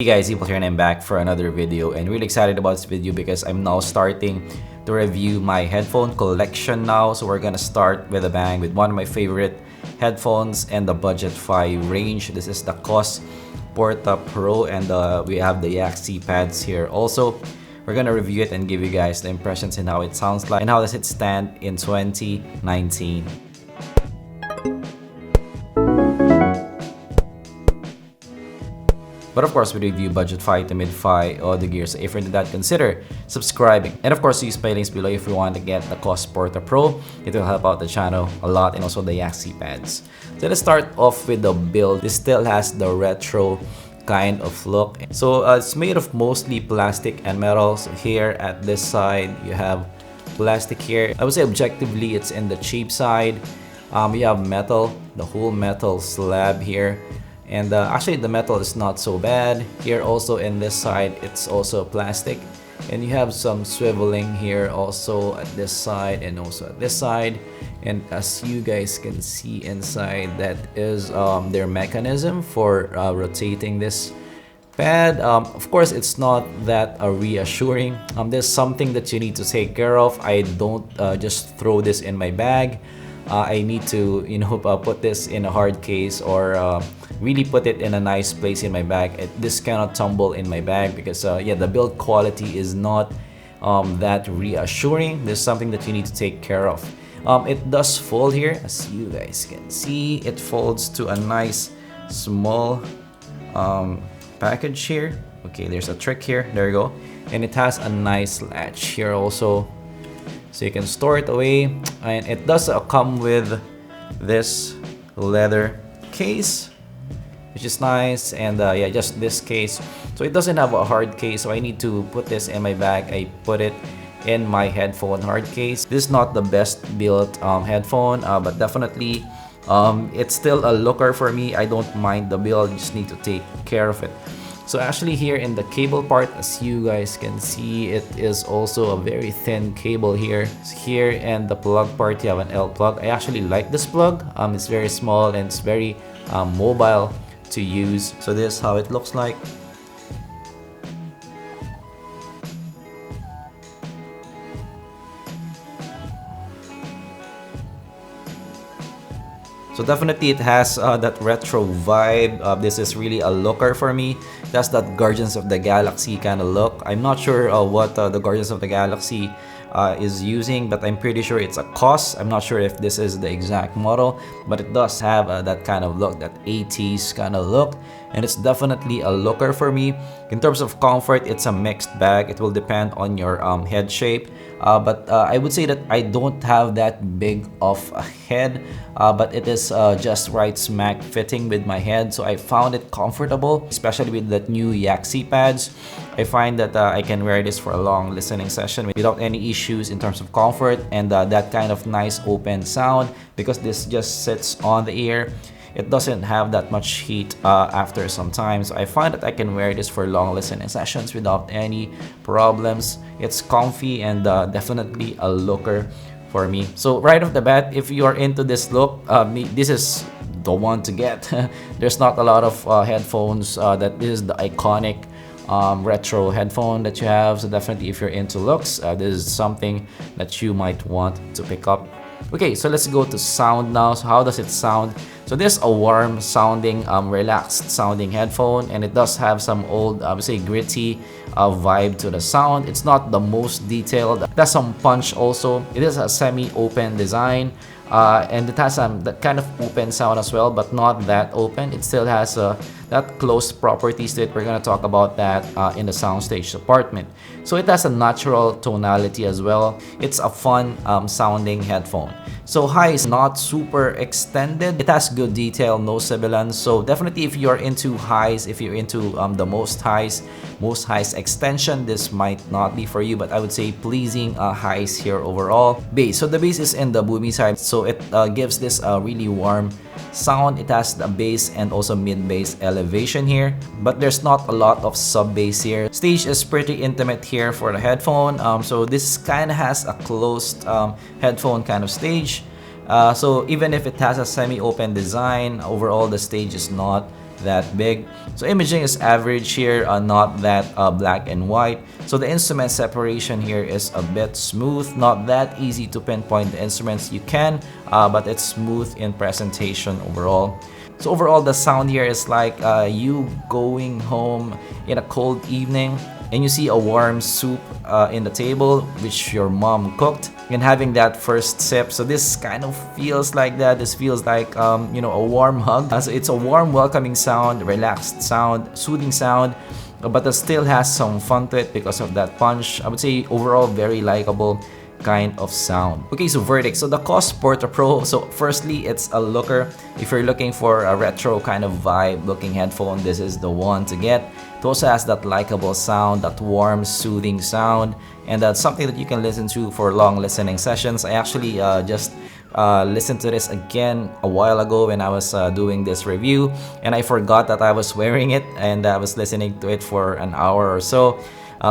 Hey guys, zpolt here and I'm back for another video, and really excited about this video because I'm now starting to review my headphone collection now. So we're gonna start with a bang with one of my favorite headphones in the budgetfi range. This is the Koss Portapro, and we have the IEMS pads here. Also, we're gonna review it and give you guys the impressions and how it sounds like and how does it stand in 2019. But of course, we review budgetfi to midfi audio gear, so if you're into that, consider subscribing. And of course, use my links below if you want to get the Koss Portapro. It will help out the channel a lot, and also the IEMS pads. So let's start off with the build. This still has the retro kind of look. So it's made of mostly plastic and metal. So here at this side, you have plastic here. I would say objectively, it's in the cheap side. You have metal, the whole metal slab here. And actually the metal is not so bad. Here also in this side, it's also plastic. And you have some swiveling here also at this side and also at this side. And as you guys can see inside, that is their mechanism for rotating this pad. Of course, it's not that reassuring. There's something that you need to take care of. I don't just throw this in my bag. I need to, put this in a hard case or really put it in a nice place in my bag. This cannot tumble in my bag because yeah, the build quality is not that reassuring. There's something that you need to take care of. It does fold here, as you guys can see. It folds to a nice small package here. Okay, there's a trick here. There you go. And it has a nice latch here also, so you can store it away. And it does come with this leather case, which is nice. And yeah, just this case. So it doesn't have a hard case, so I need to put this in my bag. I put it in my headphone hard case. This is not the best built headphone, but definitely it's still a looker for me. I don't mind the build, just need to take care of it. So actually here in the cable part, as you guys can see, it is also a very thin cable here. Here and the plug part, you have an L plug. I actually like this plug. It's very small and it's very mobile to use. So this is how it looks like. So definitely it has that retro vibe. This is really a looker for me. That's that Guardians of the Galaxy kind of look. I'm not sure what the Guardians of the Galaxy is using, but I'm pretty sure it's a Koss. I'm not sure if this is the exact model, but it does have that kind of look, that 80s kind of look. And it's definitely a looker for me. In terms of comfort, it's a mixed bag. It will depend on your head shape. But I would say that I don't have that big of a head, but it is just right smack fitting with my head. So I found it comfortable, especially with that new IEMS pads. I find that I can wear this for a long listening session without any issues in terms of comfort and that kind of nice open sound, because this just sits on the ear. It doesn't have that much heat after some time. So I find that I can wear this for long listening sessions without any problems. It's comfy and definitely a looker for me. So right off the bat, if you are into this look, this is the one to get. There's not a lot of headphones that this is the iconic retro headphone that you have. So definitely if you're into looks, this is something that you might want to pick up. Okay, so let's go to sound now. So how does it sound? So this is a warm sounding, relaxed sounding headphone, and it does have some old, I would say, gritty vibe to the sound. It's not the most detailed. It has some punch also. It is a semi-open design, and it has that kind of open sound as well, but not that open. It still has that closed properties to it. We're gonna talk about that in the soundstage department. So it has a natural tonality as well. It's a fun sounding headphone. So high is not super extended. It has good detail, no sibilance. So definitely if you're into highs, if you're into the most highs extension, this might not be for you, but I would say pleasing highs here overall. Bass. So the bass is in the boomy side. So it gives this really warm sound. It has the bass and also mid-bass elevation here, but there's not a lot of sub-bass here. Stage is pretty intimate here for the headphone. So this kind of has a closed headphone kind of stage. So even if it has a semi-open design, overall the stage is not that big. So imaging is average here, not that black and white. So the instrument separation here is a bit smooth, not that easy to pinpoint the instruments. You can, but it's smooth in presentation overall. So overall, the sound here is like you going home in a cold evening and you see a warm soup in the table which your mom cooked, and having that first sip. So this kind of feels like that. This feels like you know, a warm hug. So it's a warm, welcoming sound, relaxed sound, soothing sound, but it still has some fun to it because of that punch. I would say overall very likable kind of sound. Okay, so verdict. So the Koss Portapro. So firstly, it's a looker. If you're looking for a retro kind of vibe looking headphone, this is the one to get. It also has that likable sound, that warm, soothing sound, and that's something that you can listen to for long listening sessions. I actually just listened to this again a while ago when I was doing this review, and I forgot that I was wearing it, and I was listening to it for an hour or so.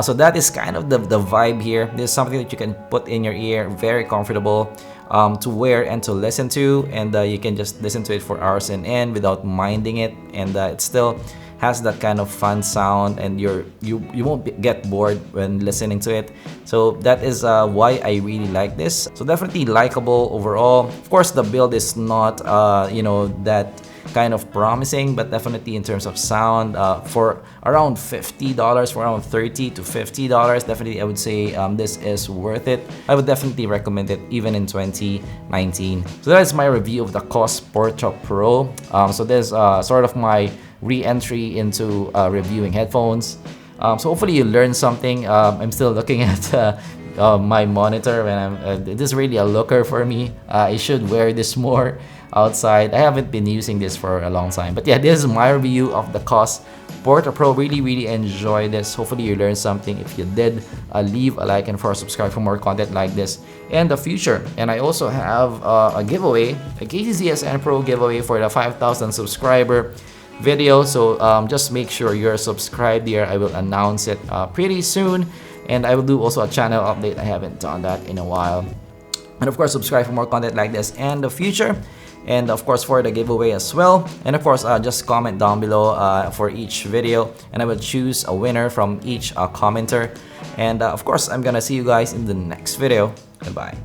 So that is kind of the vibe here. This is something that you can put in your ear, very comfortable to wear and to listen to, and you can just listen to it for hours and end without minding it, and it still has that kind of fun sound, and you won't get bored when listening to it. So that is why I really like this. So definitely likable overall. Of course, the build is not you know, that kind of promising, but definitely in terms of sound, for around $50, for around $30 to $50, definitely I would say this is worth it. I would definitely recommend it even in 2019. So that is my review of the Koss Portapro. So this is sort of my re-entry into reviewing headphones. So hopefully you learned something. I'm still looking at my monitor when I'm this is really a looker for me. I should wear this more outside. I haven't been using this for a long time, but yeah, this is my review of the Koss Portapro. Really enjoyed this. Hopefully you learned something. If you did, leave a like and subscribe for more content like this in the future. And I also have a giveaway, a KTZSN Pro giveaway for the 5,000 subscriber video. So just make sure you're subscribed here. I will announce it pretty soon, and I will do also a channel update. I haven't done that in a while. And of course, subscribe for more content like this in the future, and of course for the giveaway as well. And of course, just comment down below for each video, and I will choose a winner from each commenter. And of course, I'm gonna see you guys in the next video. Goodbye.